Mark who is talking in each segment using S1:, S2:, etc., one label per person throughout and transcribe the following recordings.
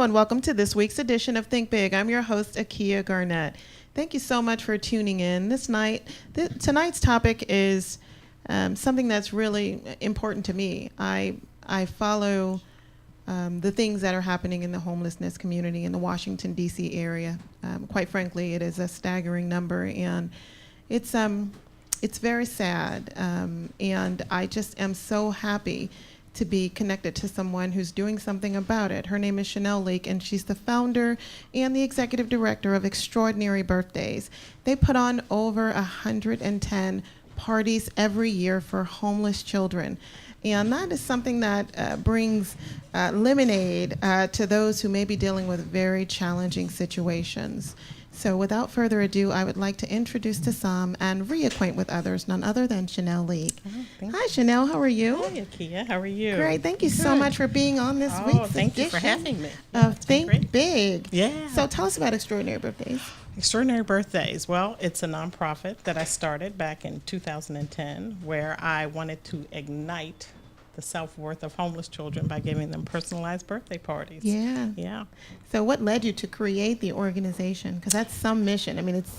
S1: and welcome to this week's edition of Think Big. I'm your host, Akia Garnett. Thank you so much for tuning in. Tonight's topic is something that's really important to me. I follow the things that are happening in the homelessness community in the Washington, D.C. area. Quite frankly, it is a staggering number, and it's very sad. And I just am so happy to be connected to someone who's doing something about it. Her name is Chanel Lake, and she's the founder and the executive director of Extraordinary Birthdays. They put on over 110 parties every year for homeless children. And that is something that brings lemonade to those who may be dealing with very challenging situations. So without further ado, I would like to introduce to some and reacquaint with others, none other than Chanel Lake. Hi, Chanel. How are you?
S2: Hi, Akia. How are you?
S1: Great. Thank you so much for being on this week's
S2: thank you for
S1: edition
S2: having me.
S1: of Think Big.
S2: Yeah.
S1: So tell us about Extraordinary Birthdays.
S2: Extraordinary Birthdays. Well, it's a nonprofit that I started back in 2010 where I wanted to ignite the self-worth of homeless children by giving them personalized birthday parties.
S1: Yeah.
S2: Yeah.
S1: So what led you to create the organization? Because that's some mission. I mean, it's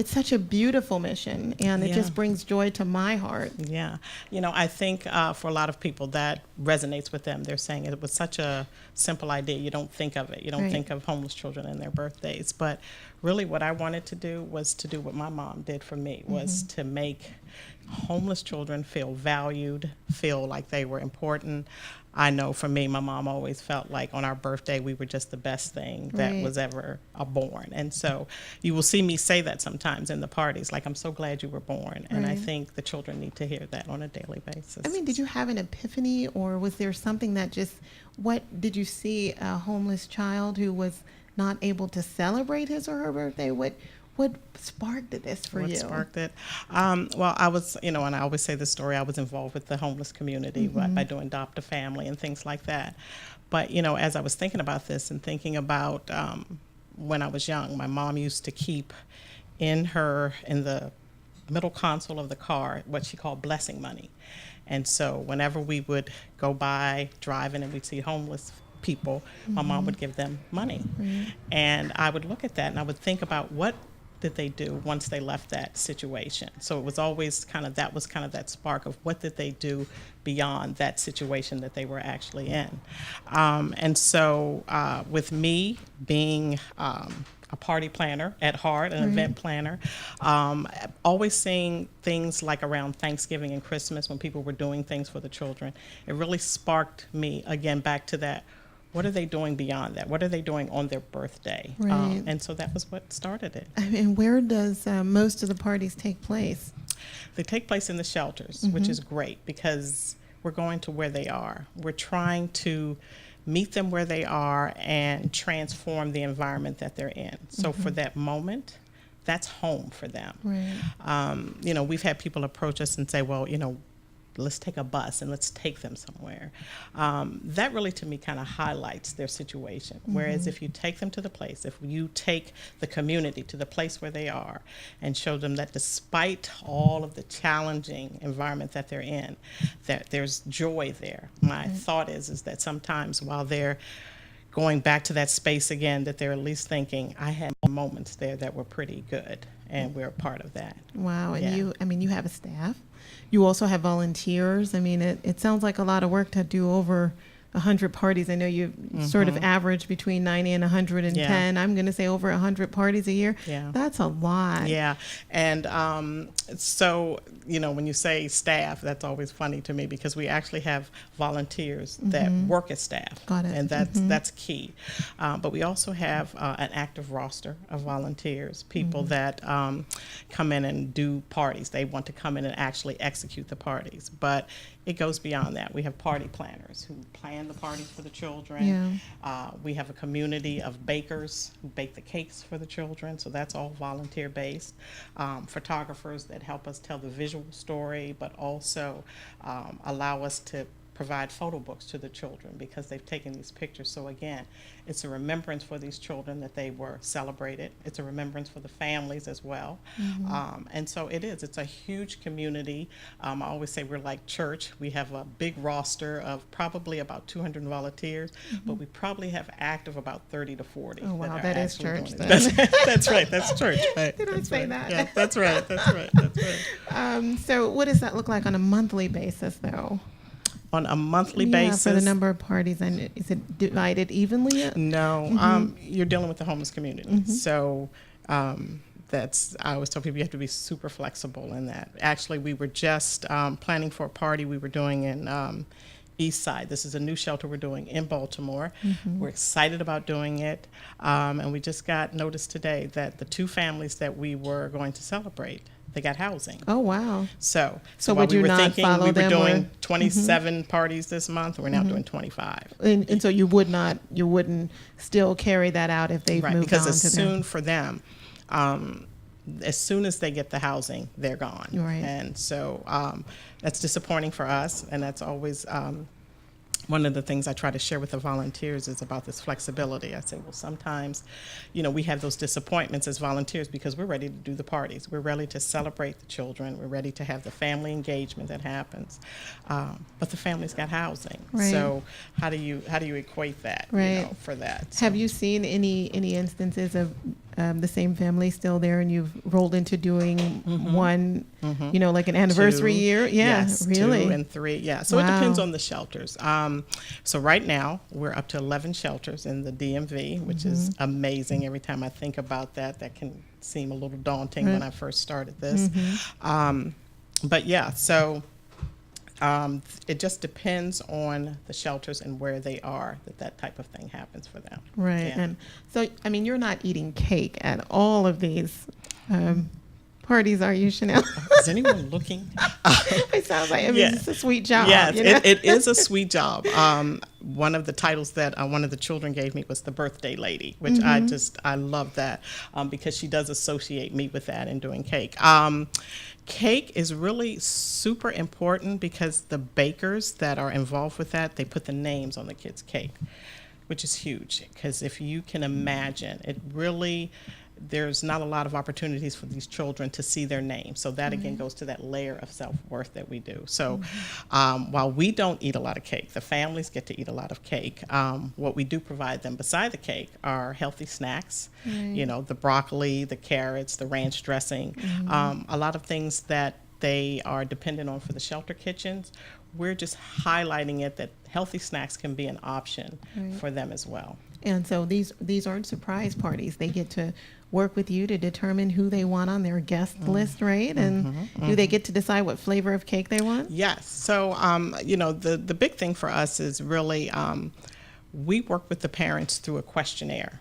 S1: such a beautiful mission, and it just brings joy to my heart.
S2: Yeah. You know, I think for a lot of people that resonates with them. They're saying it was such a simple idea. You don't think of it. You don't think of homeless children and their birthdays. But really what I wanted to do was to do what my mom did for me, was to make homeless children feel valued, feel like they were important. I know for me, my mom always felt like on our birthday, we were just the best thing that was ever born. And so you will see me say that sometimes in the parties, like, I'm so glad you were born. And I think the children need to hear that on a daily basis.
S1: I mean, did you have an epiphany, or was there something that what did you see a homeless child who was not able to celebrate his or her birthday? What sparked this for you?
S2: What sparked it? Well, I was, and I always say this story, I was involved with the homeless community by doing Adopt a Family and things like that. But, as I was thinking about this and thinking about when I was young, my mom used to keep in the middle console of the car what she called blessing money. And so whenever we would go by driving and we'd see homeless people, my mom would give them money. And I would look at that and I would think about what did they do once they left that situation. So it was always that spark of what did they do beyond that situation that they were actually in. And so with me being a party planner at heart, an event planner, always seeing things like around Thanksgiving and Christmas when people were doing things for the children, it really sparked me again back to that. What are they doing beyond that? What are they doing on their birthday? And so that was what started it.
S1: I mean, where does most of the parties take place?
S2: They take place in the shelters, which is great because we're going to where they are. We're trying to meet them where they are and transform the environment that they're in. So for that moment, that's home for them. We've had people approach us and say, well, let's take a bus and let's take them somewhere. That really, to me, kind of highlights their situation. Whereas if you take them to the place, if you take the community to the place where they are and show them that despite all of the challenging environment that they're in, that there's joy there. My thought is that sometimes while they're going back to that space again, that they're at least thinking, I had moments there that were pretty good, and we're a part of that.
S1: Wow. And you have a staff. You also have volunteers. I mean, it sounds like a lot of work to do over 100 parties. I know you sort of average between 90 and 110. I'm going to say over 100 parties a year.
S2: Yeah.
S1: That's a lot.
S2: Yeah. And so, when you say staff, that's always funny to me because we actually have volunteers that work as staff.
S1: Got it.
S2: And that's key. But we also have an active roster of volunteers, people that come in and do parties. They want to come in and actually execute the parties. But it goes beyond that. We have party planners who plan the parties for the children. We have a community of bakers who bake the cakes for the children, so that's all volunteer based. Photographers that help us tell the visual story, but also allow us to provide photo books to the children because they've taken these pictures. So again, it's a remembrance for these children that they were celebrated. It's a remembrance for the families as well. And so it's a huge community. I always say we're like church. We have a big roster of probably about 200 volunteers, but we probably have active about 30 to 40.
S1: Oh, wow,
S2: that
S1: that
S2: are
S1: is
S2: actually
S1: church
S2: doing
S1: then.
S2: it. That's right, that's church. Right.
S1: Did I
S2: That's
S1: say
S2: right.
S1: that?
S2: Yeah, that's right, that's right, that's right.
S1: So what does that look like on a monthly basis, though?
S2: On a monthly
S1: Yeah,
S2: basis.
S1: for the number of parties, and is it divided evenly?
S2: No, you're dealing with the homeless community. So I always tell people you have to be super flexible in that. Actually, we were just planning for a party we were doing in East Side. This is a new shelter we're doing in Baltimore. We're excited about doing it. And we just got notice today that the 2 families that we were going to celebrate, they got housing.
S1: Oh, wow.
S2: So
S1: So
S2: while
S1: would
S2: we
S1: you
S2: were
S1: not
S2: thinking
S1: follow
S2: we were
S1: them
S2: doing
S1: or-
S2: 27 parties this month, we're now doing 25.
S1: And so you wouldn't still carry that out if they've
S2: Right,
S1: moved
S2: because
S1: on
S2: as
S1: to
S2: soon for them, as soon as they get the housing, they're gone.
S1: Right.
S2: And so that's disappointing for us, and that's always one of the things I try to share with the volunteers is about this flexibility. I say, well, sometimes, we have those disappointments as volunteers because we're ready to do the parties. We're ready to celebrate the children. We're ready to have the family engagement that happens. But the family's got housing.
S1: Right.
S2: So how do you equate that,
S1: Right.
S2: for that?
S1: Have
S2: So-
S1: you seen any instances of the same family still there, and you've rolled into doing one, like an anniversary
S2: 2,
S1: year? Yeah,
S2: yes,
S1: really.
S2: 2 and 3, yeah. So it depends
S1: Wow.
S2: on the shelters. So right now we're up to 11 shelters in the DMV, which is amazing. Every time I think about that, that can seem a little daunting when I first started this. But yeah, so it just depends on the shelters and where they are that type of thing happens for them.
S1: Right.
S2: Yeah.
S1: And so, I mean, you're not eating cake at all of these parties, are you, Chanel?
S2: Is anyone looking?
S1: It sounds like,
S2: Yeah.
S1: it's a sweet job.
S2: Yes,
S1: you know?
S2: it is a sweet job. One of the titles that one of the children gave me was the birthday lady, which I love that because she does associate me with that and doing cake. Cake is really super important because the bakers that are involved with that, they put the names on the kids' cake, which is huge because if you can imagine, it really, there's not a lot of opportunities for these children to see their name. So that again goes to that layer of self-worth that we do. So while we don't eat a lot of cake, the families get to eat a lot of cake. What we do provide them beside the cake are healthy snacks, the broccoli, the carrots, the ranch dressing, a lot of things that they are dependent on for the shelter kitchens. We're just highlighting it that healthy snacks can be an option for them as well.
S1: And so these aren't surprise parties. They get to work with you to determine who they want on their guest list, right? And do they get to decide what flavor of cake they want?
S2: Yes. So, the big thing for us is really we work with the parents through a questionnaire.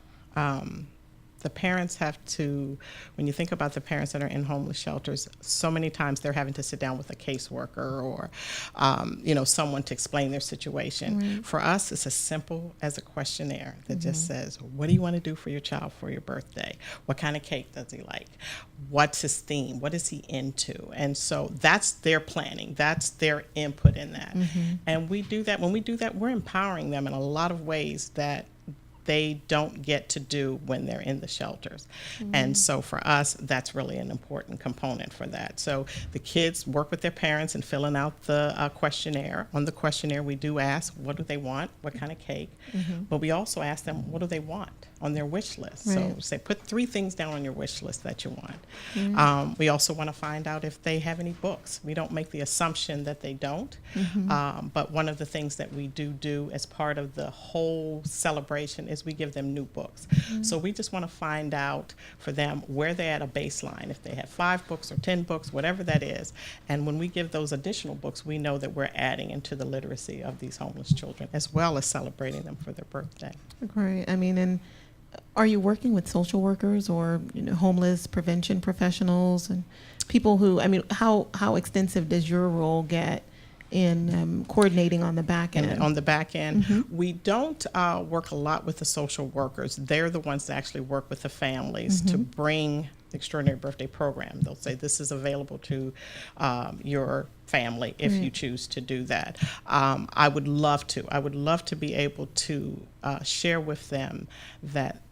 S2: The parents have to, when you think about the parents that are in homeless shelters, so many times they're having to sit down with a caseworker or, someone to explain their situation.
S1: Right.
S2: For us, it's as simple as a questionnaire that just says, what do you want to do for your child for your birthday? What kind of cake does he like? What's his theme? What is he into? And so that's their planning. That's their input in that. And we do that. When we do that, we're empowering them in a lot of ways that they don't get to do when they're in the shelters. And so for us, that's really an important component for that. So the kids work with their parents in filling out the questionnaire. On the questionnaire, we do ask, what do they want? What kind of cake? But we also ask them, what do they want on their wish list? So
S1: Right.
S2: say, put 3 things down on your wish list that you want. We also want to find out if they have any books. We don't make the assumption that they don't. But one of the things that we do as part of the whole celebration is we give them new books. So we just want to find out for them where they're at a baseline, if they have 5 books or 10 books, whatever that is. And when we give those additional books, we know that we're adding into the literacy of these homeless children, as well as celebrating them for their birthday.
S1: Great. I mean, and are you working with social workers or homeless prevention professionals and people who? I mean, how extensive does your role get in coordinating on the back end?
S2: And on the back end, we don't work a lot with the social workers. They're the ones that actually work with the families to bring extraordinary birthday program. They'll say this is available to your family if you choose to do that. I would love to. I would love to be able to share with them that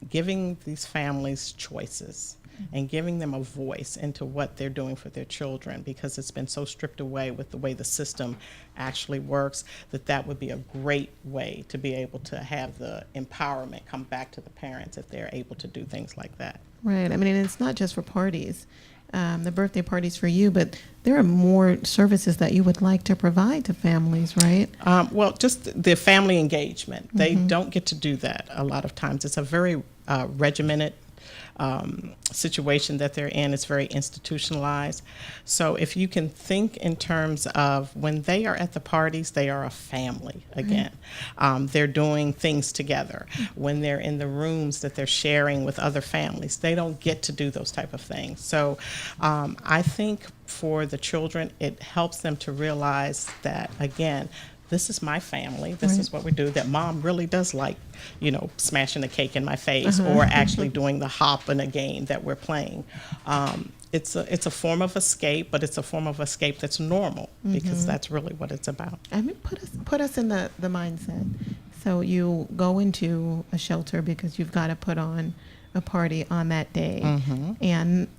S2: giving these families choices and giving them a voice into what they're doing for their children, because it's been so stripped away with the way the system actually works, that would be a great way to be able to have the empowerment come back to the parents if they're able to do things like that.
S1: Right. I mean, and it's not just for parties, the birthday parties for you, but there are more services that you would like to provide to families, right?
S2: Well, just the family engagement. They don't get to do that a lot of times. It's a very regimented situation that they're in. It's very institutionalized. So if you can think in terms of when they are at the parties, they are a family again. They're doing things together. When they're in the rooms that they're sharing with other families, they don't get to do those type of things. So I think for the children, it helps them to realize that, again, this is my family. This is what we do. That mom really does like, smashing a cake in my face or actually doing the hop in a game that we're playing. It's a form of escape, but it's a form of escape that's normal because that's really what it's about.
S1: I mean, put us in the mindset. So you go into a shelter because you've got to put on a party on that day, and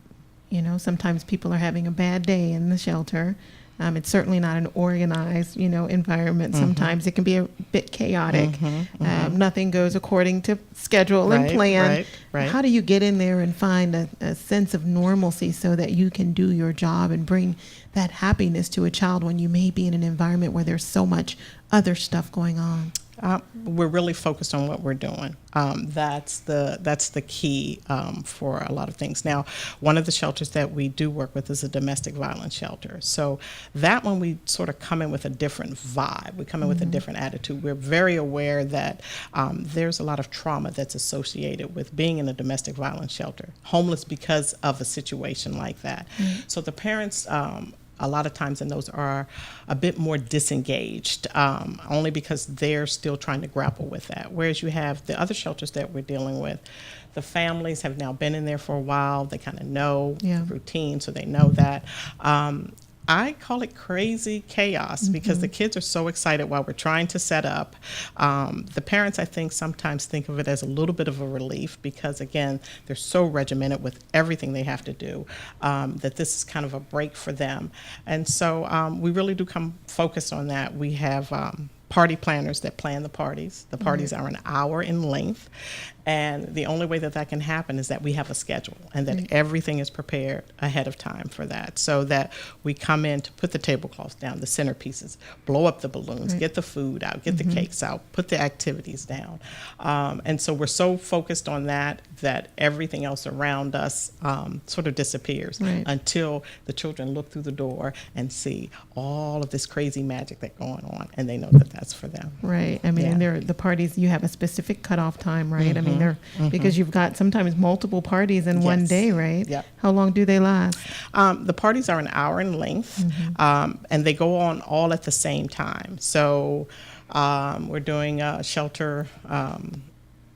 S1: sometimes people are having a bad day in the shelter. It's certainly not an organized, environment. Sometimes it can be a bit chaotic. Nothing goes according to schedule and plan.
S2: Right.
S1: How do you get in there and find a sense of normalcy so that you can do your job and bring that happiness to a child when you may be in an environment where there's so much other stuff going on?
S2: We're really focused on what we're doing. That's the key for a lot of things. Now, one of the shelters that we do work with is a domestic violence shelter. So that one we sort of come in with a different vibe. We come in with a different attitude. We're very aware that there's a lot of trauma that's associated with being in a domestic violence shelter, homeless because of a situation like that. So the parents a lot of times in those are a bit more disengaged, only because they're still trying to grapple with that. Whereas you have the other shelters that we're dealing with, the families have now been in there for a while. They kind of know the routine, so they know that. I call it crazy chaos because the kids are so excited while we're trying to set up. The parents, I think, sometimes think of it as a little bit of a relief because, again, they're so regimented with everything they have to do that this is kind of a break for them. And so we really do come focused on that. We have party planners that plan the parties. The parties are an hour in length. And the only way that can happen is that we have a schedule and that everything is prepared ahead of time for that, so that we come in to put the tablecloths down, the centerpieces, blow up the balloons, get the food out, get the cakes out, put the activities down. And so we're so focused on that everything else around us sort of disappears until the children look through the door and see all of this crazy magic that's going on, and they know that that's for them.
S1: Right. I mean, and the parties, you have a specific cutoff time, right? I mean, because you've got sometimes multiple parties in one day, right?
S2: Yep.
S1: How long do they last?
S2: The parties are an hour in length, and they go on all at the same time. So we're doing a shelter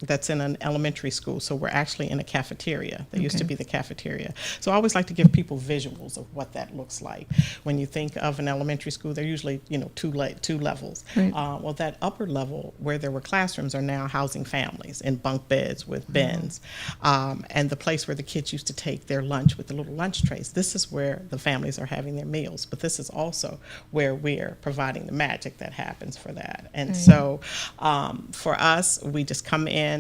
S2: that's in an elementary school, so we're actually in a cafeteria. That used to be the cafeteria. So I always like to give people visuals of what that looks like. When you think of an elementary school, they're usually two levels. Well, that upper level where there were classrooms are now housing families in bunk beds with bins, and the place where the kids used to take their lunch with the little lunch trays. This is where the families are having their meals, but this is also where we're providing the magic that happens for that. And so for us, we just come in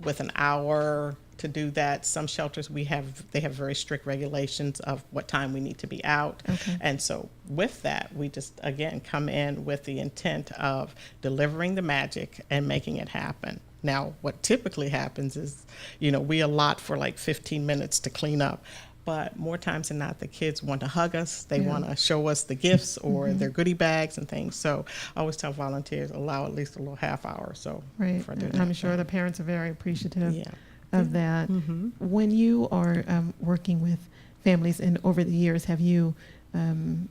S2: with an hour to do that. Some shelters they have very strict regulations of what time we need to be out. And so with that, we just again come in with the intent of delivering the magic and making it happen. Now, what typically happens is, we allot for like 15 minutes to clean up. But more times than not, the kids want to hug us. They want to show us the gifts or their goodie bags and things. So I always tell volunteers, allow at least a little half hour or so.
S1: Right. And I'm sure the parents are very appreciative of that. When you are working with families, and over the years, have you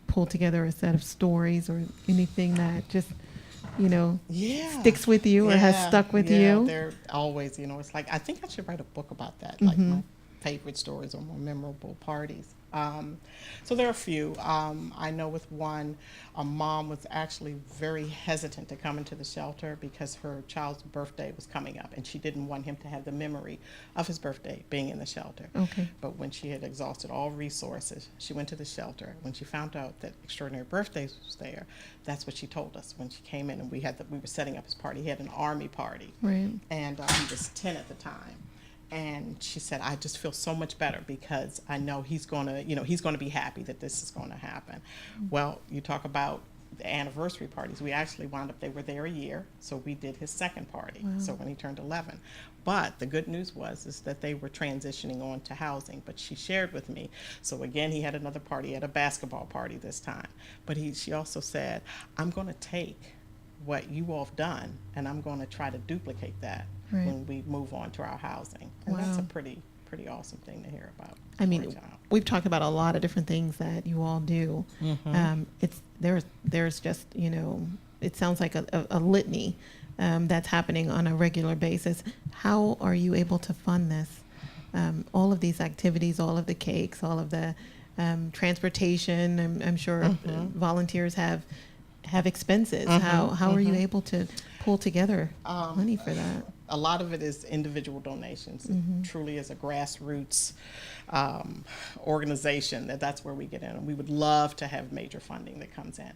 S1: pulled together a set of stories or anything that just sticks with you or has stuck with you?
S2: They're always, it's like, I think I should write a book about that. Like favorite stories or more memorable parties. So there are a few. I know with one, a mom was actually very hesitant to come into the shelter because her child's birthday was coming up and she didn't want him to have the memory of his birthday being in the shelter.
S1: Okay.
S2: But when she had exhausted all resources, she went to the shelter. When she found out that Extraordinary Birthdays was there, that's what she told us when she came in, and we were setting up his party. He had an Army party.
S1: Right.
S2: And he was 10 at the time. And she said, I just feel so much better because I know he's going to be happy that this is going to happen. Well, you talk about the anniversary parties. We actually wound up, they were there a year, so we did his second party.
S1: Wow.
S2: So when he turned 11. But the good news is that they were transitioning on to housing. But she shared with me. So again, he had another party, at a basketball party this time. But she also said, I'm going to take what you all have done and I'm going to try to duplicate that. Right. When we move on to our housing. And
S1: wow.
S2: That's a pretty awesome thing to hear about.
S1: I mean, we've talked about a lot of different things that you all do. Mm-hmm. There's just, it sounds like a litany that's happening on a regular basis. How are you able to fund this? All of these activities, all of the cakes, all of the transportation. I'm sure volunteers have expenses. How are you able to pull together money for that?
S2: A lot of it is individual donations. It truly is a grassroots organization. That's where we get in. And we would love to have major funding that comes in.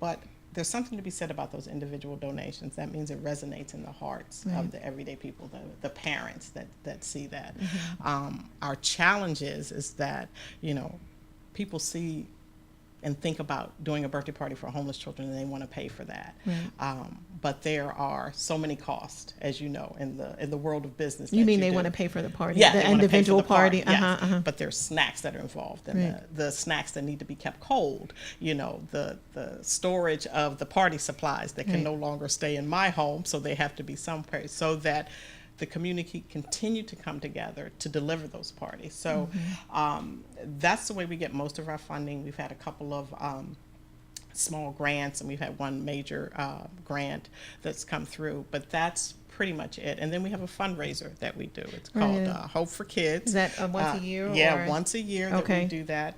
S2: But there's something to be said about those individual donations. That means it resonates in the hearts of the everyday people, the parents that see that. Our challenge is that, people see and think about doing a birthday party for homeless children, and they want to pay for that. But there are so many costs, as you know, in the world of business.
S1: You mean they want to pay for the party?
S2: Yeah,
S1: the individual party.
S2: Yes. But there's snacks that are involved, and the snacks that need to be kept cold. The storage of the party supplies that can no longer stay in my home, so they have to be somewhere, so that the community continue to come together to deliver those parties. So that's the way we get most of our funding. We've had a couple of small grants, and we've had one major grant that's come through, but that's pretty much it. And then we have a fundraiser that we do. It's called Hope for Kids.
S1: Is that once a year?
S2: Yeah, once a year that we do that.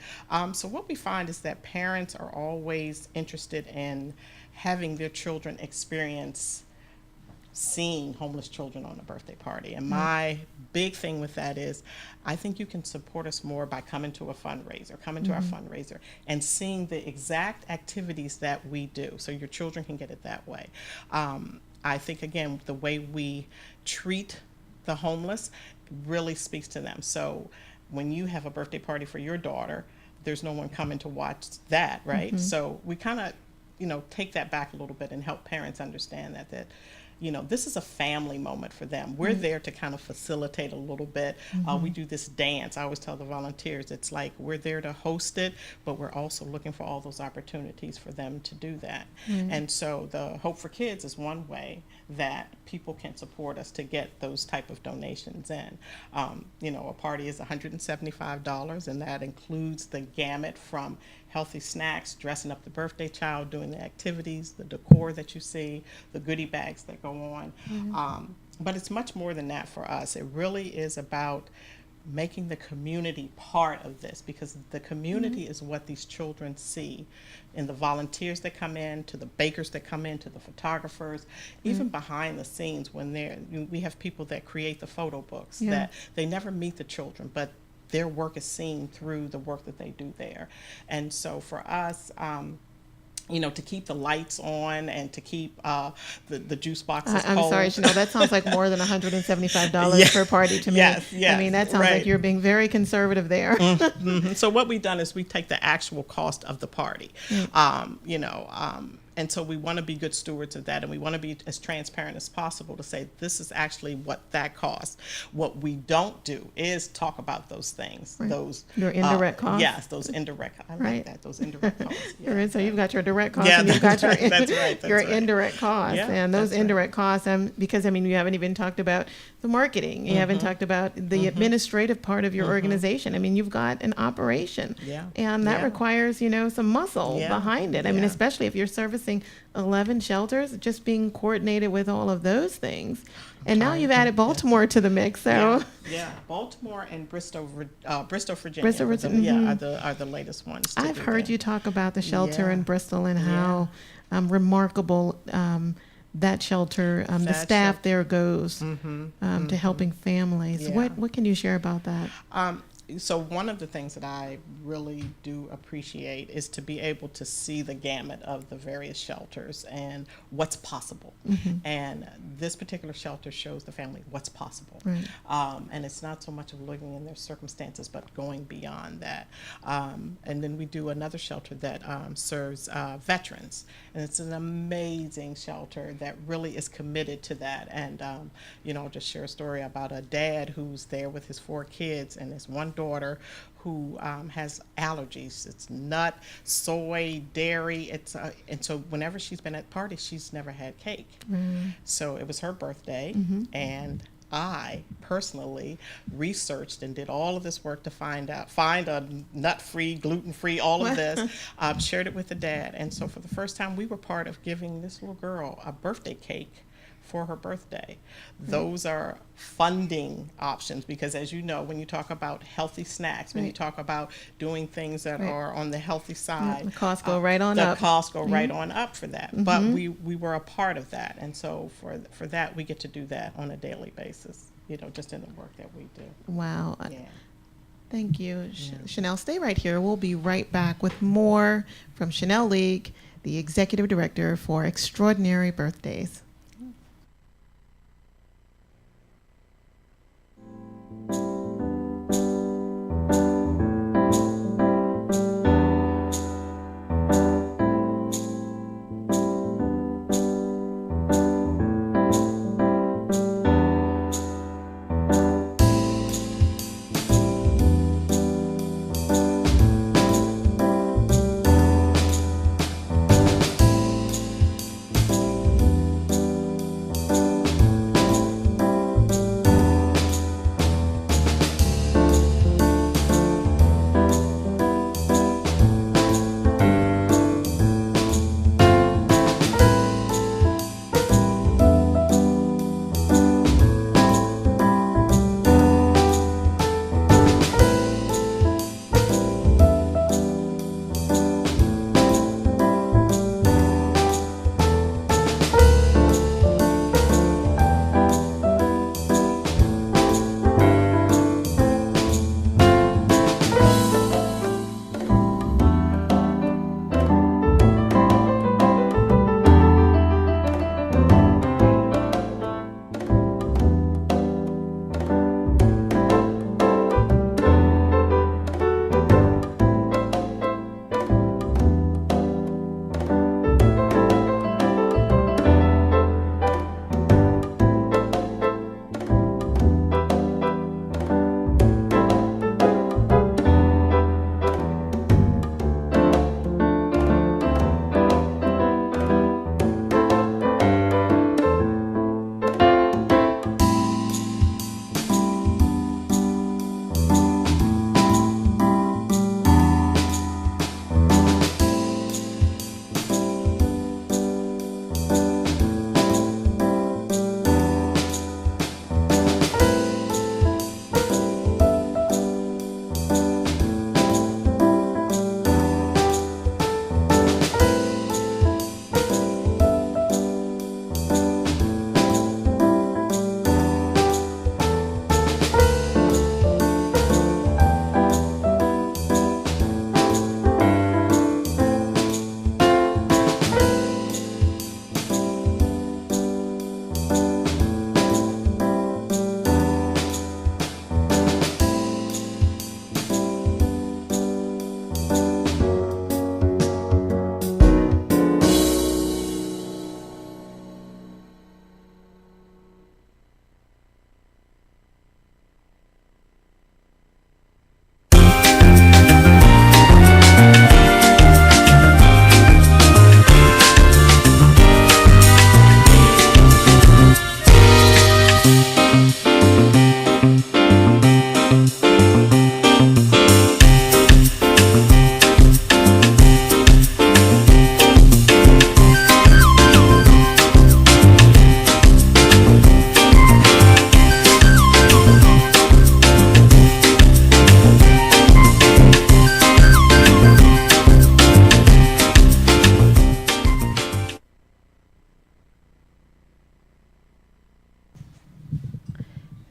S2: So what we find is that parents are always interested in having their children experience seeing homeless children on a birthday party. And my big thing with that is, I think you can support us more by coming to a fundraiser, coming to our fundraiser and seeing the exact activities that we do, so your children can get it that way. I think, again, the way we treat the homeless really speaks to them. So when you have a birthday party for your daughter, there's no one coming to watch that, right? So we kind of, take that back a little bit and help parents understand that this is a family moment for them. We're there to kind of facilitate a little bit. We do this dance. I always tell the volunteers, it's like we're there to host it, but we're also looking for all those opportunities for them to do that. And so the Hope for Kids is one way that people can support us to get those type of donations in. A party is $175, and that includes the gamut from healthy snacks, dressing up the birthday child, doing the activities, the decor that you see, the goodie bags that go on. But it's much more than that for us. It really is about making the community part of this, because the community is what these children see in the volunteers that come in, to the bakers that come in, to the photographers, even behind the scenes when we have people that create the photo books that they never meet the children, but their work is seen through the work that they do there. And so for us, to keep the lights on and to keep the juice boxes cold.
S1: I'm sorry, Chanel, that sounds like more than $175 per party to me.
S2: Yes,
S1: I mean, that sounds like you're being very conservative there.
S2: So what we've done is we take the actual cost of the party, and so we want to be good stewards of that, and we want to be as transparent as possible to say this is actually what that costs. What we don't do is talk about those things, those
S1: your indirect costs.
S2: Yes, those indirect. I like that. Those indirect costs. Yeah.
S1: So you've got your direct costs, and you've got your
S2: your
S1: indirect costs, and those indirect costs. Because you haven't even talked about the marketing. You haven't talked about the administrative part of your organization. You've got an operation, and that requires some muscle behind it. Especially if you're servicing encompassing 11 shelters, just being coordinated with all of those things. And now
S2: Trying
S1: you've
S2: to-
S1: added Baltimore to the mix. So
S2: Yeah, Baltimore and Bristol, Virginia.
S1: Bristol, Virginia,
S2: Are the latest ones.
S1: I've heard you talk about the shelter
S2: Yeah.
S1: in Bristol and how remarkable that shelter, the
S2: That
S1: staff
S2: shelter.
S1: there goes to helping families.
S2: Yeah.
S1: What can you share about that?
S2: So one of the things that I really do appreciate is to be able to see the gamut of the various shelters and what's possible. And this particular shelter shows the family what's possible.
S1: Right.
S2: And it's not so much of living in their circumstances, but going beyond that. And then we do another shelter that serves veterans. And it's an amazing shelter that really is committed to that. And, I'll just share a story about a dad who's there with his 4 kids and his one daughter who has allergies. It's nut, soy, dairy. And so whenever she's been at parties, she's never had cake. So it was her birthday, and I personally researched and did all of this work to find a nut-free, gluten-free, all of this, shared it with the dad. And so for the first time, we were part of giving this little girl a birthday cake for her birthday. Those are funding options because, as you know, when you talk about healthy snacks, when you talk about doing things that are on the healthy side,
S1: The costs go right on up.
S2: The costs go right on up for that. But we were a part of that, and so for that, we get to do that on a daily basis. Just in the work that we do.
S1: Wow.
S2: Yeah.
S1: Thank you, Chanel. Stay right here. We'll be right back with more from Chanel League, the Executive Director for Extraordinary Birthdays.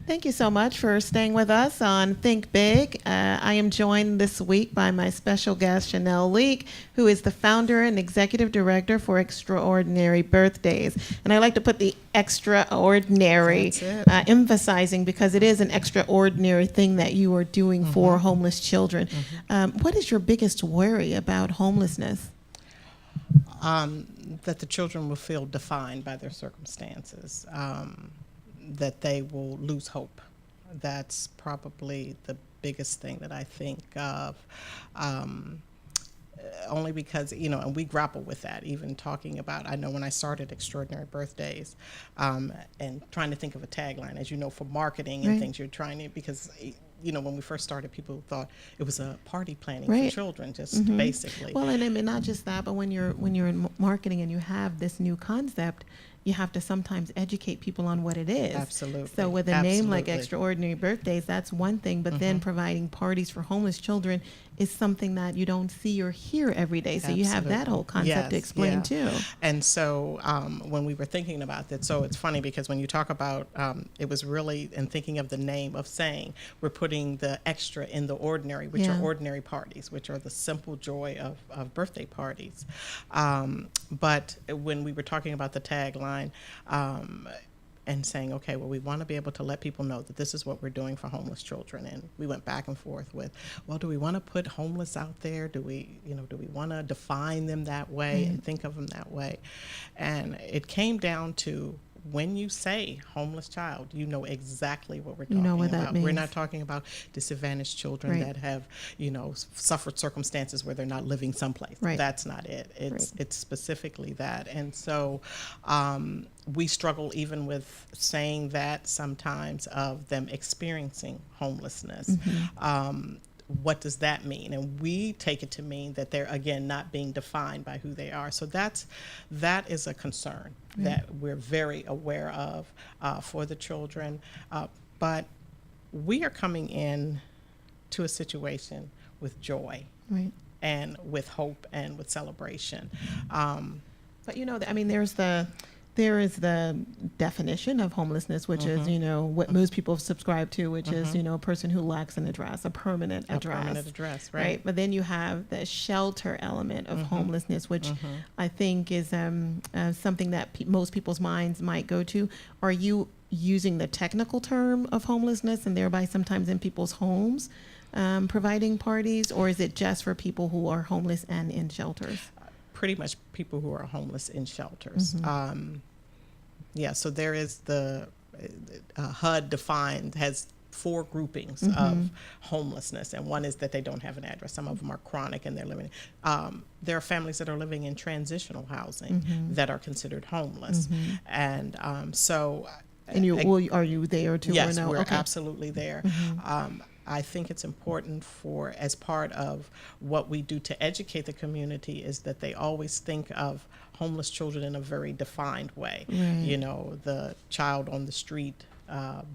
S1: Thank you so much for staying with us on Think Big. I am joined this week by my special guest, Chanel Leak, who is the founder and executive director for Extraordinary Birthdays. And I like to put the extraordinary, emphasizing because it is an extraordinary thing that you are doing for homeless children. What is your biggest worry about homelessness?
S2: That the children will feel defined by their circumstances. That they will lose hope. That's probably the biggest thing that I think of, only because, and we grapple with that, even talking about, I know when I started Extraordinary Birthdays, and trying to think of a tagline, as you know, for marketing and things, you're trying to, because when we first started, people thought it was a party planning for children, just basically.
S1: Well, and not just that, but when you're in marketing and you have this new concept, you have to sometimes educate people on what it is.
S2: Absolutely.
S1: So with a name like Extraordinary Birthdays, that's one thing, but then providing parties for homeless children is something that you don't see or hear every day. So you have that whole concept to explain too.
S2: And so when we were thinking about that, so it's funny because when you talk about, it was really in thinking of the name of saying, we're putting the extra in the ordinary, which are ordinary parties, which are the simple joy of birthday parties. But when we were talking about the tagline, and saying, okay, well, we want to be able to let people know that this is what we're doing for homeless children. And we went back and forth with, well, do we want to put homeless out there? Do we want to define them that way and think of them that way? And it came down to, when you say homeless child, you know exactly what we're talking about.
S1: That means.
S2: We're not talking about disadvantaged children that have, suffered circumstances where they're not living someplace. That's not it. It's specifically that. And so we struggle even with saying that sometimes, of them experiencing homelessness. What does that mean? And we take it to mean that they're, again, not being defined by who they are. So that is a concern that we're very aware of for the children. But we are coming in to a situation with joy and with hope and with celebration.
S1: But there is the definition of homelessness, which is, what most people subscribe to, which is, a person who lacks an address, a permanent address. Right. But then you have the shelter element of homelessness, which I think is something that most people's minds might go to. Are you using the technical term of homelessness and thereby sometimes in people's homes providing parties, or is it just for people who are homeless and in shelters?
S2: Pretty much people who are homeless in shelters. So there is the HUD has 4 groupings of homelessness, and one is that they don't have an address. Some of them are chronic and they're living. There are families that are living in transitional housing that are considered homeless, and so.
S1: And are you there too?
S2: Yes,
S1: or no?
S2: we're absolutely there. I think it's important as part of what we do to educate the community, is that they always think of homeless children in a very defined way. The child on the street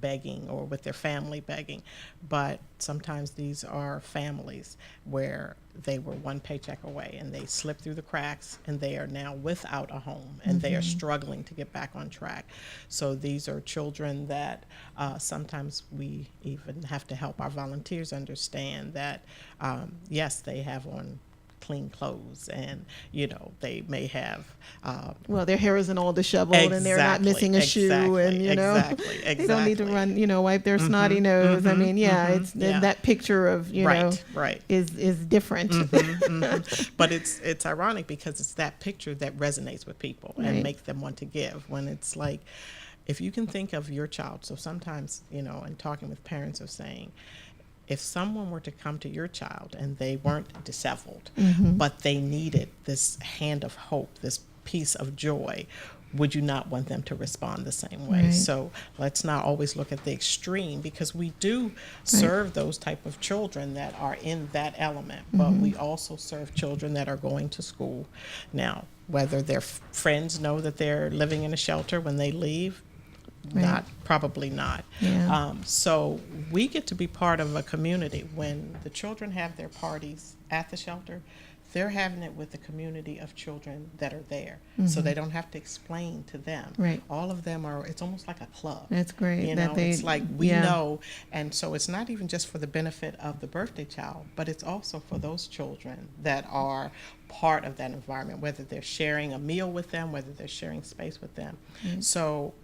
S2: begging, or with their family begging. But sometimes these are families where they were one paycheck away and they slipped through the cracks and they are now without a home and they are struggling to get back on track. So these are children that sometimes we even have to help our volunteers understand that, yes, they have on clean clothes, and they may have
S1: their hair isn't all disheveled and they're not missing a shoe, and they don't need to run wipe their snotty nose. It's that picture of is different.
S2: But it's ironic because it's that picture that resonates with people and makes them want to give, when it's like, if you can think of your child. So sometimes and talking with parents of saying, if someone were to come to your child and they weren't disheveled, but they needed this hand of hope, this piece of joy, would you not want them to respond the same way? So let's not always look at the extreme, because we do serve those type of children that are in that element, but we also serve children that are going to school. Now, whether their friends know that they're living in a shelter when they leave, probably not. So we get to be part of a community. When the children have their parties at the shelter, they're having it with the community of children that are there. So they don't have to explain to them.
S1: Right.
S2: All of them are, it's almost like a club.
S1: That's great.
S2: You
S1: that
S2: know,
S1: they,
S2: it's like we
S1: yeah.
S2: know. And so it's not even just for the benefit of the birthday child, but it's also for those children that are part of that environment, whether they're sharing a meal with them, whether they're sharing space with them. So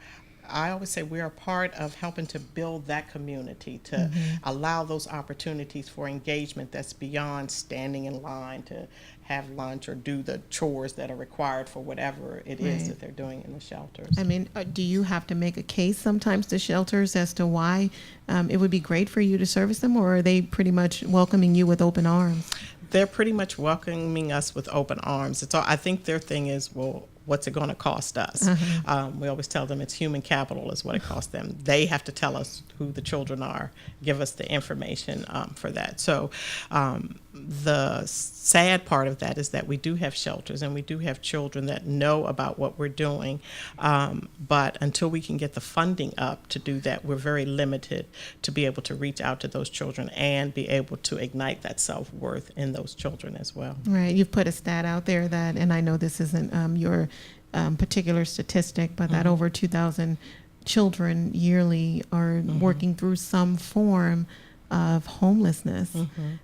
S2: I always say we're a part of helping to build that community, to allow those opportunities for engagement that's beyond standing in line to have lunch or do the chores that are required for whatever it is that they're doing in the shelters.
S1: I mean, do you have to make a case sometimes to shelters as to why it would be great for you to service them, or are they pretty much welcoming you with open arms?
S2: They're pretty much welcoming us with open arms. It's all, I think their thing is, well, what's it going to cost us? We always tell them it's human capital is what it costs them. They have to tell us who the children are, give us the information for that. So the sad part of that is that we do have shelters and we do have children that know about what we're doing, but until we can get the funding up to do that, we're very limited to be able to reach out to those children and be able to ignite that self-worth in those children as well.
S1: Right. You've put a stat out there that, and I know this isn't your particular statistic, but that over 2,000 children yearly are working through some form of homelessness.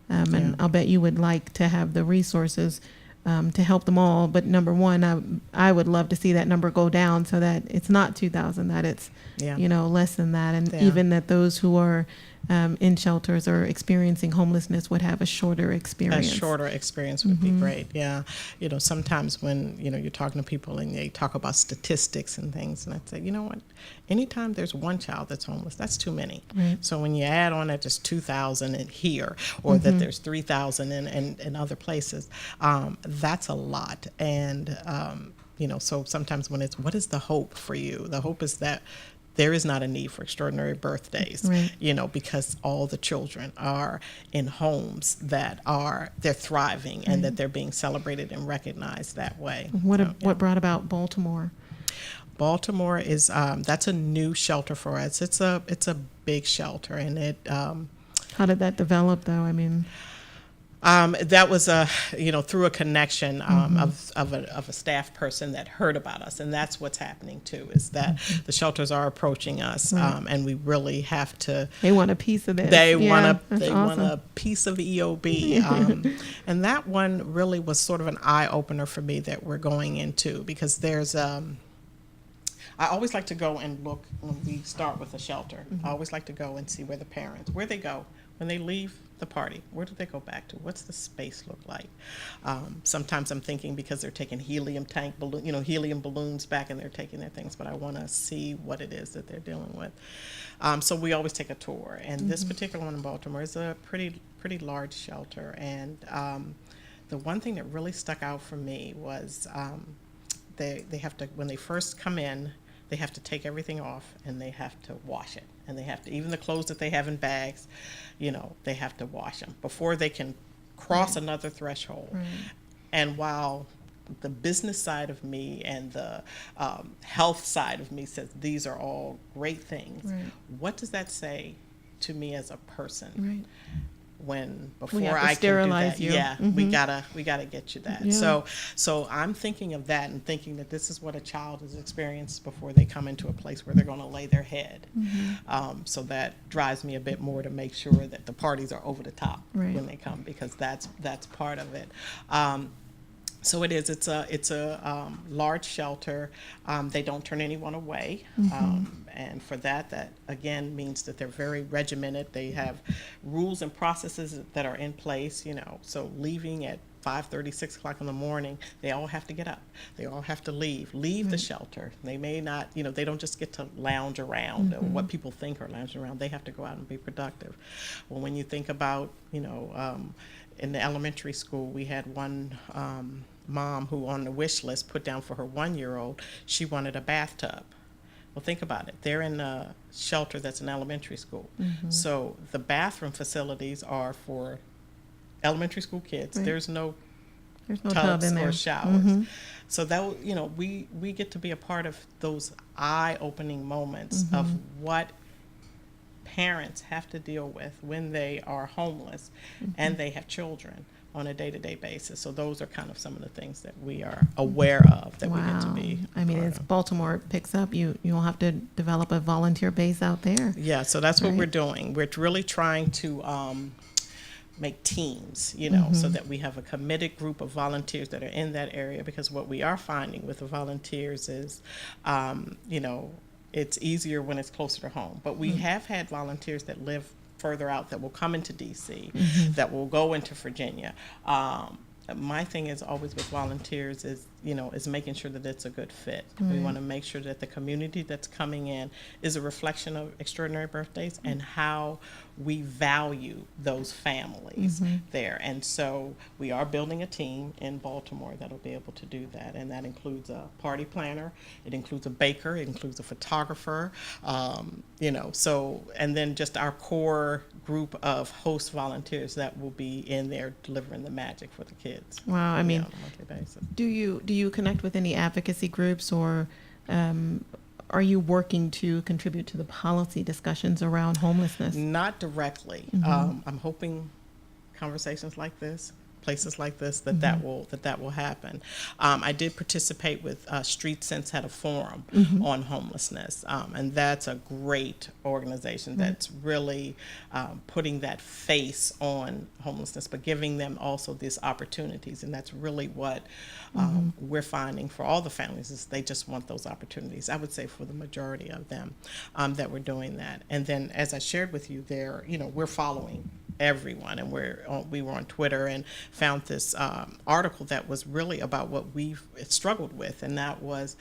S1: And I'll bet you would like to have the resources to help them all. But number one, I would love to see that number go down so that it's not 2,000, that it's, you know, less than that. And even that those who are in shelters or experiencing homelessness would have a shorter experience.
S2: A shorter experience would be great, yeah. You know, sometimes when, you know, you're talking to people and they talk about statistics and things, and I'd say, you know what, anytime there's one child that's homeless, that's too many. So when you add on that there's 2,000 in here, or that there's 3,000 in other places, that's a lot. And, you know, so sometimes when it's, what is the hope for you? The hope is that there is not a need for extraordinary birthdays, you know, because all the children are in homes that are, they're thriving and that they're being celebrated and recognized that way.
S1: What brought about Baltimore?
S2: Baltimore is, that's a new shelter for us. It's a big shelter, and it.
S1: How did that develop, though? I mean.
S2: That was you know, through a connection of a staff person that heard about us, and that's what's happening too. Is that the shelters are approaching us, and we really have to.
S1: They want a piece of this.
S2: They want a piece of EOB, and that one really was sort of an eye opener for me that we're going into, because there's. I always like to go and look when we start with a shelter. I always like to go and see where the parents, where they go when they leave the party. Where do they go back to? What's the space look like? Sometimes I'm thinking because they're taking helium balloons back, and they're taking their things, but I want to see what it is that they're dealing with. So we always take a tour, and this particular one in Baltimore is a pretty large shelter. And the one thing that really stuck out for me was they have to, when they first come in, they have to take everything off and they have to wash it. And they have to, even the clothes that they have in bags, you know, they have to wash them before they can cross another threshold. And while the business side of me and the health side of me says these are all great things, what does that say to me as a person? When before I can do that, we gotta get you that. So I'm thinking of that and thinking that this is what a child has experienced before they come into a place where they're going to lay their head. So that drives me a bit more to make sure that the parties are over the top when they come, because that's part of it. So it is. It's a large shelter. They don't turn anyone away, and for that again means that they're very regimented. They have rules and processes that are in place. You know, so leaving at 5:30, 6 o'clock in the morning, they all have to get up. They all have to leave the shelter. They may not, you know, they don't just get to lounge around or what people think are lounging around. They have to go out and be productive. Well, when you think about, you know, in the elementary school, we had one mom who on the wish list put down for her 1-year-old, she wanted a bathtub. Well, think about it. They're in a shelter that's an elementary school. So the bathroom facilities are for elementary school kids. There's no tubs
S1: tub in there
S2: or showers. So that, you know, we get to be a part of those eye-opening moments of what parents have to deal with when they are homeless and they have children on a day-to-day basis. So those are kind of some of the things that we are aware of that we need to be.
S1: I mean, as Baltimore picks up, you'll have to develop a volunteer base out there.
S2: Yeah, so that's what we're doing. We're really trying to make teams, you know, so that we have a committed group of volunteers that are in that area, because what we are finding with the volunteers is, you know, it's easier when it's closer to home. But we have had volunteers that live further out that will come into DC, that will go into Virginia. My thing is always with volunteers is, you know, is making sure that it's a good fit. We want to make sure that the community that's coming in is a reflection of Extraordinary Birthdays and how we value those families there. And so we are building a team in Baltimore that'll be able to do that. And that includes a party planner, it includes a baker, it includes a photographer, you know, so, and then just our core group of host volunteers that will be in there delivering the magic for the kids.
S1: Wow, I mean,
S2: on a monthly basis.
S1: do you connect with any advocacy groups, or are you working to contribute to the policy discussions around homelessness?
S2: Not directly. I'm hoping conversations like this, places like this, that will happen. I did participate with Street Sense had a forum on homelessness, and that's a great organization that's really putting that face on homelessness, but giving them also these opportunities, and that's really what we're finding for all the families is they just want those opportunities. I would say for the majority of them that we're doing that, and then as I shared with you, there, you know, we're following everyone, and we were on Twitter and found this article that was really about what we've struggled with, and that was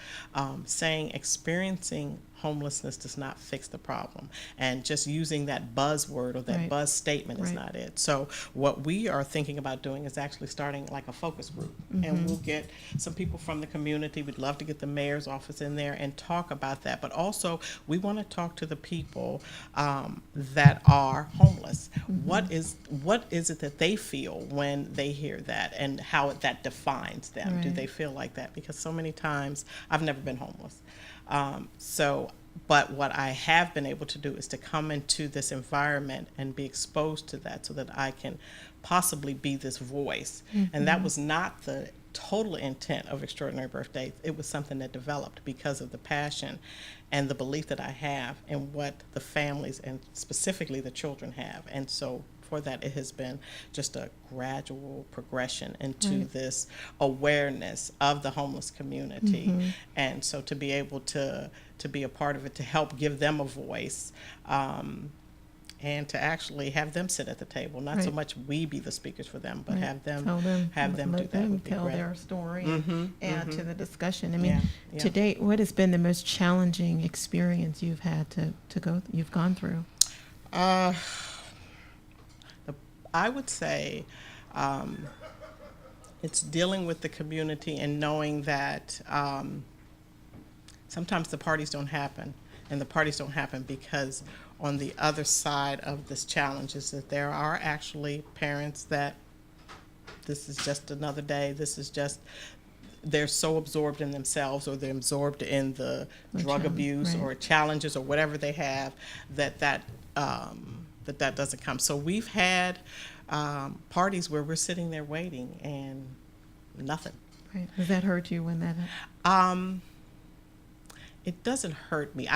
S2: saying experiencing homelessness does not fix the problem, and just using that buzzword or that buzz statement is not it. So what we are thinking about doing is actually starting like a focus group, and we'll get some people from the community. We'd love to get the mayor's office in there and talk about that, but also we want to talk to the people that are homeless. What is it that they feel when they hear that, and how that defines them? Do they feel like that? Because so many times, I've never been homeless. But what I have been able to do is to come into this environment and be exposed to that so that I can possibly be this voice. And that was not the total intent of Extraordinary Birthdays. It was something that developed because of the passion and the belief that I have in what the families and specifically the children have. And so for that, it has been just a gradual progression into this awareness of the homeless community. And so to be able to be a part of it, to help give them a voice, and to actually have them sit at the table, not so much we be the speakers for them, but have them do that would be
S1: tell
S2: great.
S1: their story and add to the discussion. I mean, to date, what has been the most challenging experience you've had you've gone through?
S2: I would say it's dealing with the community and knowing that sometimes the parties don't happen, and the parties don't happen because on the other side of this challenge is that there are actually parents that this is just another day, they're so absorbed in themselves, or they're absorbed in the drug abuse or challenges or whatever they have, that doesn't come. So we've had parties where we're sitting there waiting and nothing.
S1: Right. Does that hurt you when that happens?
S2: It doesn't hurt me.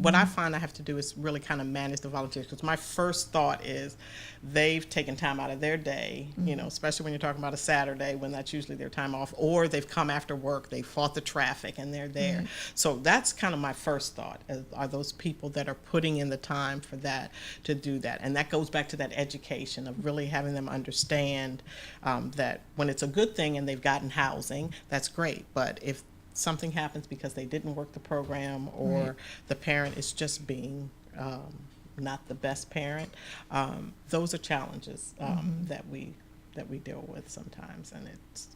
S2: What I find I have to do is really kind of manage the volunteers, because my first thought is they've taken time out of their day, you know, especially when you're talking about a Saturday when that's usually their time off, or they've come after work, they fought the traffic and they're there. So that's kind of my first thought, are those people that are putting in the time for that, to do that. And that goes back to that education of really having them understand that when it's a good thing and they've gotten housing, that's great. But if something happens because they didn't work the program, or the parent is just being not the best parent, those are challenges that we deal with sometimes, and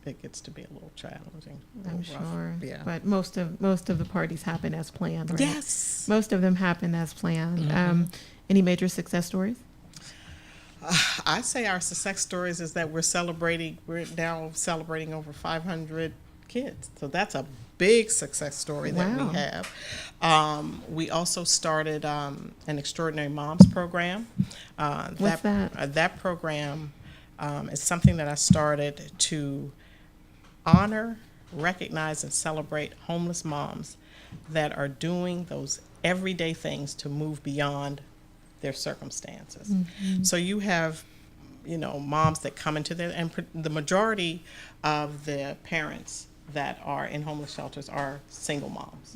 S2: it gets to be a little challenging.
S1: I'm sure.
S2: Yeah.
S1: But most of the parties happen as planned, right?
S2: Yes.
S1: Most of them happen as planned. Any major success stories?
S2: I say our success stories is that we're now celebrating over 500 kids. So that's a big success story that
S1: Wow.
S2: we have. We also started an Extraordinary Moms program.
S1: What's that?
S2: That program is something that I started to honor, recognize, and celebrate homeless moms that are doing those everyday things to move beyond their circumstances. So you have, moms that come into their, and the majority of the parents that are in homeless shelters are single moms.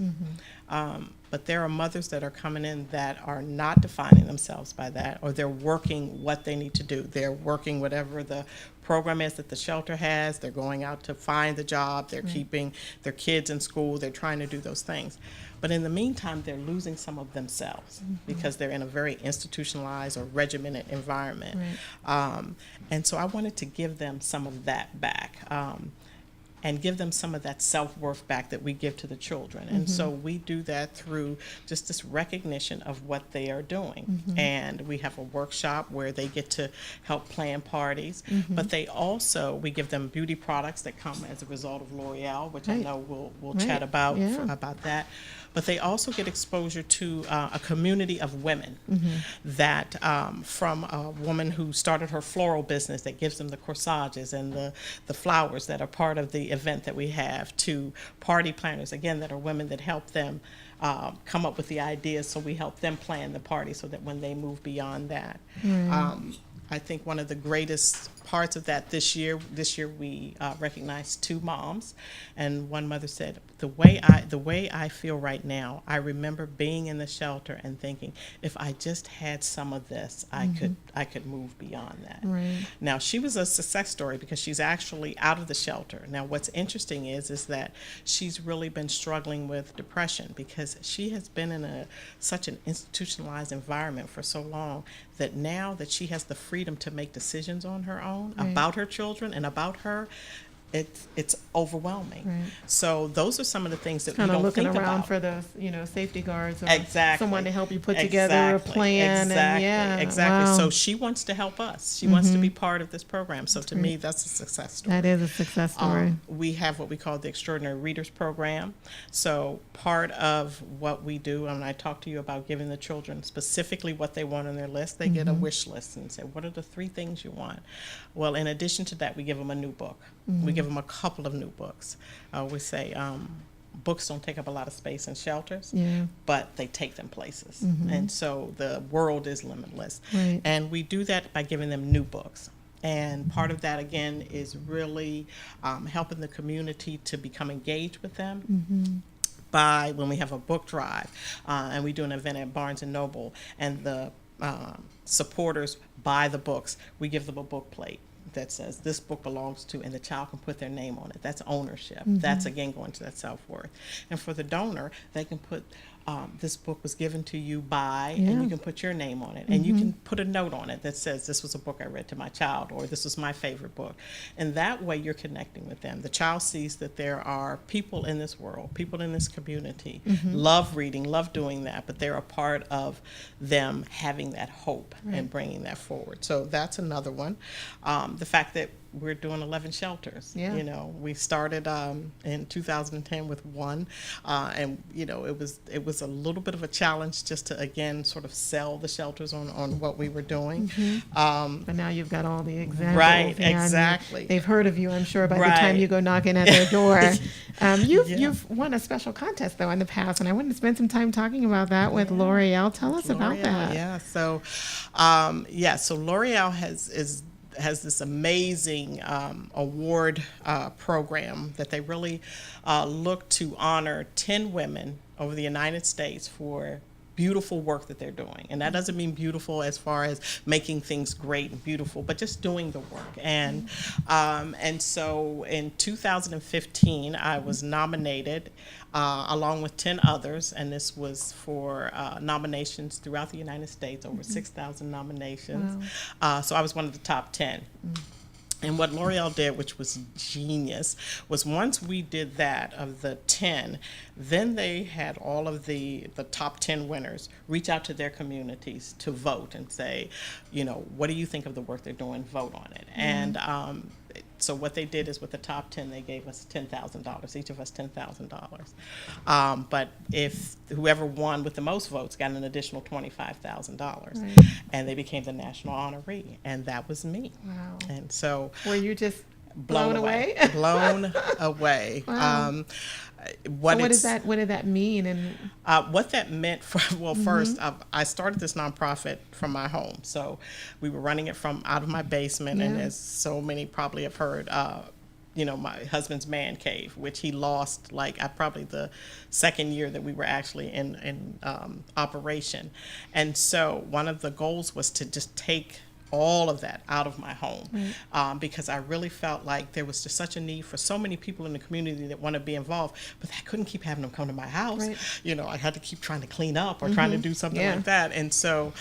S2: But there are mothers that are coming in that are not defining themselves by that, or they're working what they need to do. They're working whatever the program is that the shelter has. They're going out to find the job. They're keeping their kids in school. They're trying to do those things. But in the meantime, they're losing some of themselves because they're in a very institutionalized or regimented environment. And so I wanted to give them some of that back. And give them some of that self-worth back that we give to the children. And so we do that through just this recognition of what they are doing. And we have a workshop where they get to help plan parties, but they also, we give them beauty products that come as a result of L'Oreal, which I know we'll chat about that. But they also get exposure to a community of women that, from a woman who started her floral business that gives them the corsages and the flowers that are part of the event that we have, to party planners, again, that are women that help them come up with the ideas, so we help them plan the party so that when they move beyond that. I think one of the greatest parts of that this year we recognized 2 moms, and one mother said, the way I feel right now, I remember being in the shelter and thinking, if I just had some of this, I could move beyond that. Now, she was a success story because she's actually out of the shelter. Now, what's interesting is that she's really been struggling with depression because she has been in such an institutionalized environment for so long that now that she has the freedom to make decisions on her own about her children and about her, it's overwhelming. So those are some of the things that we don't think about.
S1: Kind of looking around for those, safety guards or
S2: Exactly.
S1: someone to help you put together a plan.
S2: Exactly.
S1: Wow.
S2: So she wants to help us. She wants to be part of this program. So to me, that's a success story.
S1: That is a success story.
S2: We have what we call the Extraordinary Readers Program. So part of what we do, and I talk to you about giving the children specifically what they want on their list, they get a wish list and say, what are the 3 things you want? Well, in addition to that, we give them a new book. We give them a couple of new books. We say books don't take up a lot of space in shelters, but they take them places. And so the world is limitless. And we do that by giving them new books. And part of that, again, is really helping the community to become engaged with them. By when we have a book drive, and we do an event at Barnes & Noble, and the supporters buy the books, we give them a book plate that says this book belongs to, and the child can put their name on it. That's ownership. That's, again, going to that self-worth. And for the donor, they can put this book was given to you by, and you can put your name on it, and you can put a note on it that says this was a book I read to my child, or this was my favorite book. And that way you're connecting with them. The child sees that there are people in this world, people in this community, love reading, love doing that, but they're a part of them having that hope and bringing that forward. So that's another one. The fact that we're doing 11 shelters. We started in 2010 with 1, and it was a little bit of a challenge just to, again, sort of sell the shelters on what we were doing.
S1: But now you've got all the examples.
S2: Right, exactly.
S1: They've heard of you, I'm sure, by the time you go knocking at their door. You've won a special contest, though, in the past, and I wanted to spend some time talking about that with L'Oreal. Tell us about that.
S2: So L'Oreal has this amazing award program that they really look to honor 10 women over the United States for beautiful work that they're doing. And that doesn't mean beautiful as far as making things great and beautiful, but just doing the work. And so in 2015, I was nominated along with 10 others, and this was for nominations throughout the United States, over 6,000 nominations. Wow. So I was one of the top 10. And what L'Oreal did, which was genius, was once we did that of the 10, then they had all of the top 10 winners reach out to their communities to vote and say, what do you think of the work they're doing? Vote on it. And So what they did is with the top 10, they gave us $10,000, each of us $10,000. But if whoever won with the most votes got an additional $25,000,
S1: Right.
S2: and they became the national honoree, and that was me.
S1: Wow.
S2: And so
S1: Were you just blown away?
S2: Blown away.
S1: Wow.
S2: What
S1: did that mean? And
S2: what that meant for, well, first, I started this nonprofit from my home. So we were running it from out of my basement, and as so many probably have heard, my husband's man cave, which he lost probably the second year that we were actually in operation. And so one of the goals was to just take all of that out of my home, because I really felt like there was just such a need for so many people in the community that want to be involved, but I couldn't keep having them come to my house.
S1: Right.
S2: I had to keep trying to clean up or trying to do something like that. And so,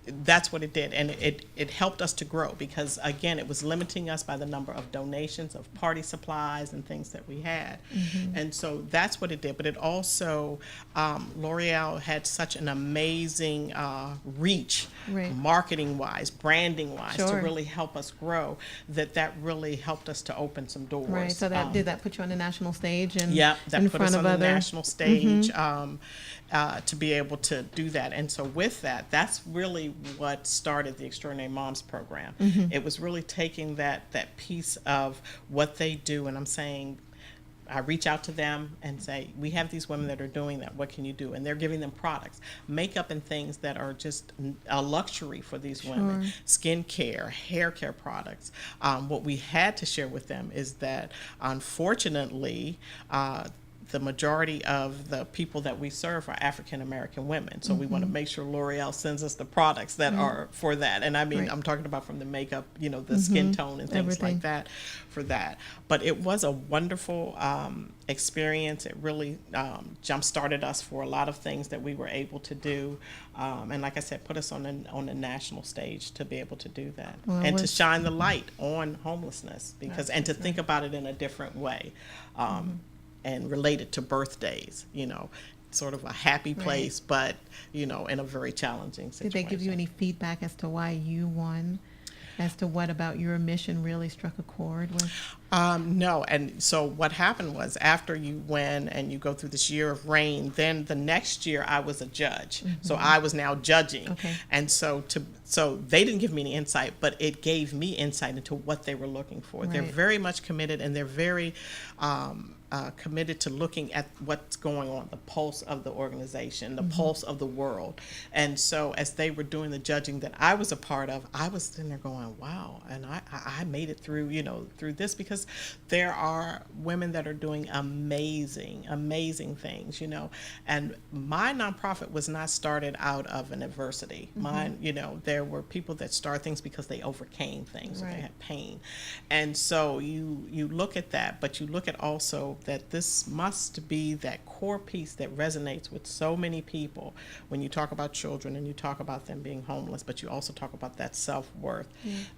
S2: that's what it did, and it helped us to grow, because again, it was limiting us by the number of donations of party supplies and things that we had. And so that's what it did. But it also, L'Oreal had such an amazing reach, marketing wise, branding wise, to really help us grow, that really helped us to open some doors.
S1: Right. So did that put you on the national stage? And
S2: that
S1: in
S2: put
S1: front
S2: us
S1: of
S2: on
S1: other
S2: the national stage, to be able to do that. And so with that, that's really what started the Extraordinary Moms program. It was really taking that piece of what they do, and I'm saying, I reach out to them and say, we have these women that are doing that, what can you do? And they're giving them products, makeup and things that are just a luxury for these women, skin care, hair care products. What we had to share with them is that, unfortunately, the majority of the people that we serve are African American women. So we want to make sure L'Oreal sends us the products that are for that. And I mean, I'm talking about from the makeup, the skin tone and things like that for that. But it was a wonderful experience. It really jump-started us for a lot of things that we were able to do. And like I said, put us on the national stage to be able to do that. And to shine the light on homelessness, and to think about it in a different way. And related to birthdays, sort of a happy place, but, in a very challenging situation.
S1: Did they give you any feedback as to why you won? As to what about your mission really struck a chord with?
S2: No, and so what happened was, after you win and you go through this year of reign, then the next year I was a judge. So I was now judging. And so they didn't give me any insight, but it gave me insight into what they were looking for. They're very much committed, and they're very committed to looking at what's going on, the pulse of the organization, the pulse of the world. And so as they were doing the judging that I was a part of, I was sitting there going, wow, and I made it through, through this, because there are women that are doing amazing things, and my nonprofit was not started out of an adversity. Mine, there were people that start things because they overcame things, or they had pain. And so you look at that, but you look at also that this must be that core piece that resonates with so many people when you talk about children and you talk about them being homeless, but you also talk about that self-worth,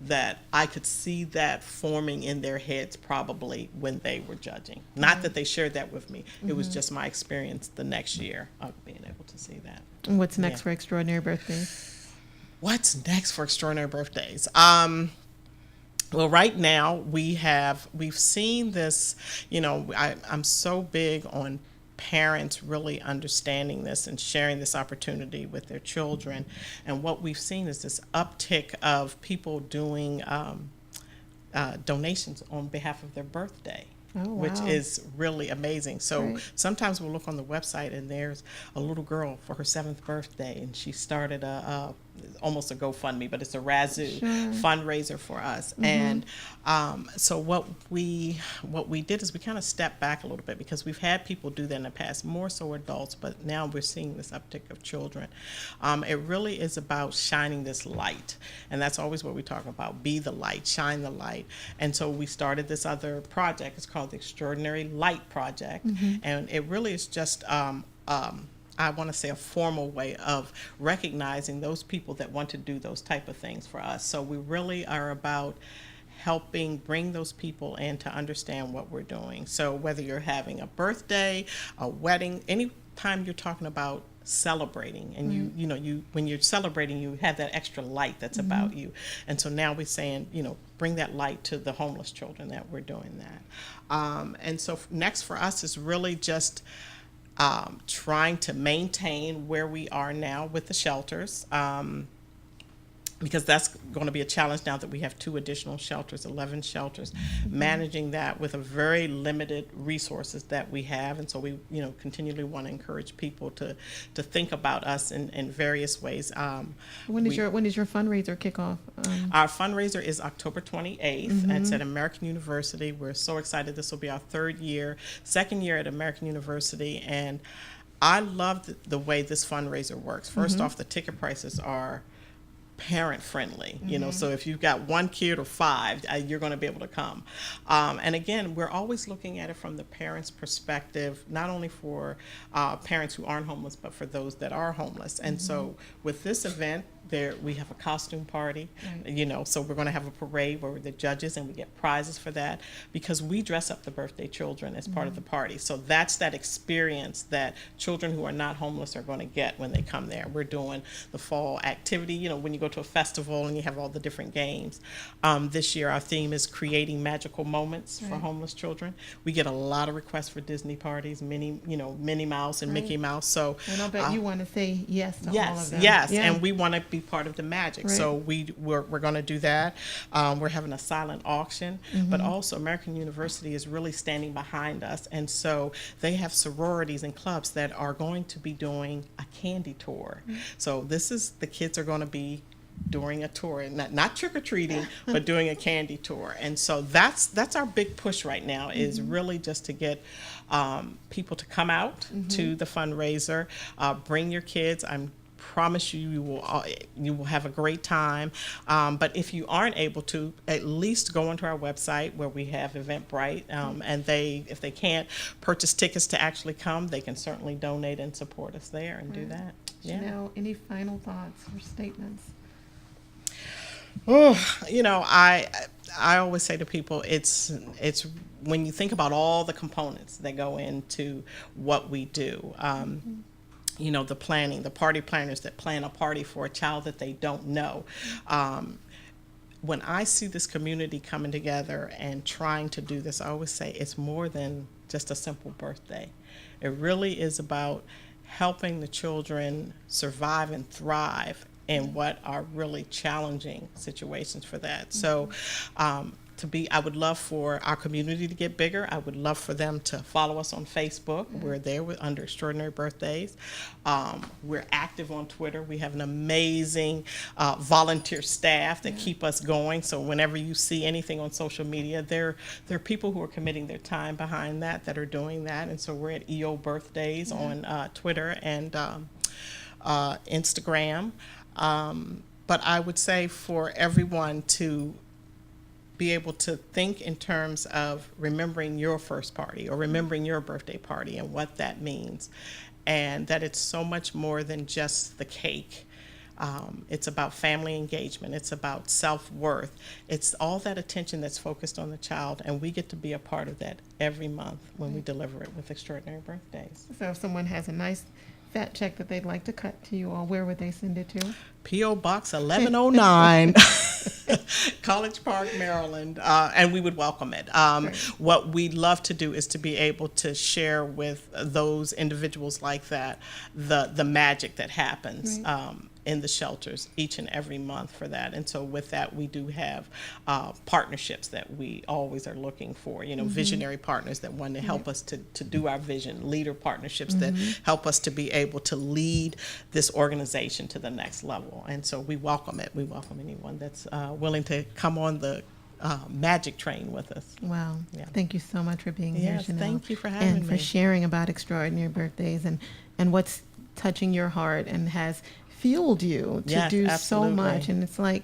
S2: that I could see that forming in their heads probably when they were judging. Not that they shared that with me. It was just my experience the next year of being able to see that.
S1: And what's next for Extraordinary Birthdays?
S2: What's next for Extraordinary Birthdays? Well, right now we've seen this, I'm so big on parents really understanding this and sharing this opportunity with their children. And what we've seen is this uptick of people doing donations on behalf of their birthday. Which is really amazing. So sometimes we'll look on the website and there's a little girl for her 7th birthday, and she started almost a GoFundMe, but it's a Razoo fundraiser for us. And so what we did is we kind of stepped back a little bit, because we've had people do that in the past, more so adults, but now we're seeing this uptick of children. It really is about shining this light, and that's always what we talk about: be the light, shine the light. And so we started this other project. It's called the Extraordinary Light Project, and it really is just I want to say a formal way of recognizing those people that want to do those type of things for us. So we really are about helping bring those people in to understand what we're doing. So whether you're having a birthday, a wedding, any time you're talking about celebrating, and you when you're celebrating, you have that extra light that's about you. And so now we're saying, bring that light to the homeless children, that we're doing that. And so next for us is really just trying to maintain where we are now with the shelters, because that's going to be a challenge now that we have 2 additional shelters, 11 shelters, managing that with a very limited resources that we have. And so we, continually want to encourage people to think about us in various ways.
S1: When does your fundraiser kick off?
S2: Our fundraiser is October 28th. It's at American University. We're so excited. This will be our second year at American University. And I love the way this fundraiser works. First off, the ticket prices are parent friendly, so if you've got 1 kid or 5, you're going to be able to come. And again, we're always looking at it from the parents' perspective, not only for parents who aren't homeless, but for those that are homeless. And so with this event, we have a costume party, so we're going to have a parade where we're the judges and we get prizes for that, because we dress up the birthday children as part of the party. So that's that experience that children who are not homeless are going to get when they come there. We're doing the fall activity, when you go to a festival and you have all the different games. This year our theme is creating magical moments for homeless children. We get a lot of requests for Disney parties, Minnie Mouse and Mickey Mouse. So
S1: and I'll bet you want to say yes to all of them.
S2: Yes, and we want to be part of the magic.
S1: Right.
S2: So we're going to do that. We're having a silent auction, but also American University is really standing behind us. And so they have sororities and clubs that are going to be doing a candy tour. So the kids are going to be during a tour, not trick-or-treating, but doing a candy tour. And so that's our big push right now, is really just to get people to come out to the fundraiser. Bring your kids. I promise you will have a great time. But if you aren't able to, at least go onto our website where we have Eventbrite, and if they can't purchase tickets to actually come, they can certainly donate and support us there and do that.
S1: Chanel, any final thoughts or statements?
S2: Oh, I always say to people, it's when you think about all the components that go into what we do. The planning, the party planners that plan a party for a child that they don't know. When I see this community coming together and trying to do this, I always say it's more than just a simple birthday. It really is about helping the children survive and thrive in what are really challenging situations for that. So I would love for our community to get bigger. I would love for them to follow us on Facebook. We're there under Extraordinary Birthdays. We're active on Twitter. We have an amazing volunteer staff that keep us going. So whenever you see anything on social media, there are people who are committing their time behind that are doing that. And so we're at EO Birthdays on Twitter and Instagram. But I would say for everyone to be able to think in terms of remembering your first party or remembering your birthday party and what that means, and that it's so much more than just the cake. It's about family engagement. It's about self-worth. It's all that attention that's focused on the child, and we get to be a part of that every month when we deliver it with Extraordinary Birthdays.
S1: So if someone has a nice fat check that they'd like to cut to you all, where would they send it to?
S2: P.O. Box 1109, College Park, Maryland, and we would welcome it. What we'd love to do is to be able to share with those individuals like that the magic that happens in the shelters each and every month for that. And so with that, we do have partnerships that we always are looking for, visionary partners that want to help us to do our vision, leader partnerships that help us to be able to lead this organization to the next level. And so we welcome it. We welcome anyone that's willing to come on the magic train with us.
S1: Wow. Yeah. Thank you so much for being here,
S2: Yes,
S1: Chanel.
S2: thank you for having me.
S1: And for sharing about Extraordinary Birthdays and what's touching your heart and has fueled you to do so much. And it's like,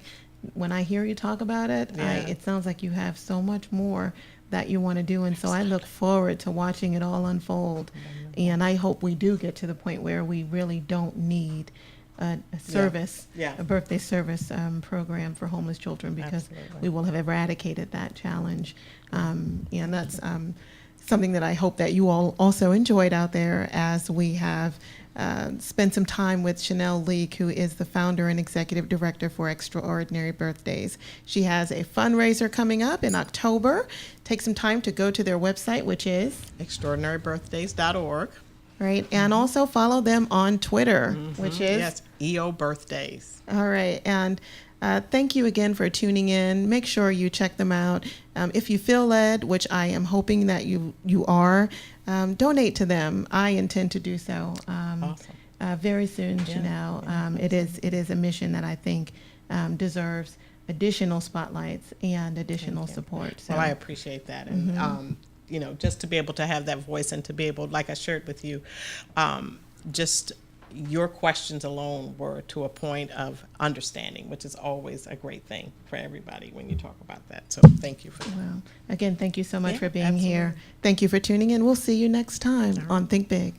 S1: when I hear you talk about it, it sounds like you have so much more that you want to do. And so I look forward to watching it all unfold. And I hope we do get to the point where we really don't need a service, a birthday service program for homeless children, because we will have eradicated that challenge. And that's something that I hope that you all also enjoyed out there, as we have spent some time with Chanel Leak, who is the founder and executive director for Extraordinary Birthdays. She has a fundraiser coming up in October. Take some time to go to their website, which is
S2: extraordinarybirthdays.org.
S1: right, and also follow them on Twitter, which is
S2: Yes, EO Birthdays.
S1: all right. And thank you again for tuning in. Make sure you check them out. If you feel led, which I am hoping that you are, donate to them. I intend to do so
S2: Awesome.
S1: very soon,
S2: Yeah,
S1: Janelle.
S2: yeah,
S1: It is a mission that I think deserves additional spotlights and additional support. So
S2: Well, I appreciate that. And, you know, just to be able to have that voice and to be able, like I shared with you, just your questions alone were to a point of understanding, which is always a great thing for everybody when you talk about that. So thank you for that.
S1: well, again, thank you so much
S2: Yeah,
S1: for being here.
S2: absolutely.
S1: Thank you for tuning in. We'll see you next time on Think Big.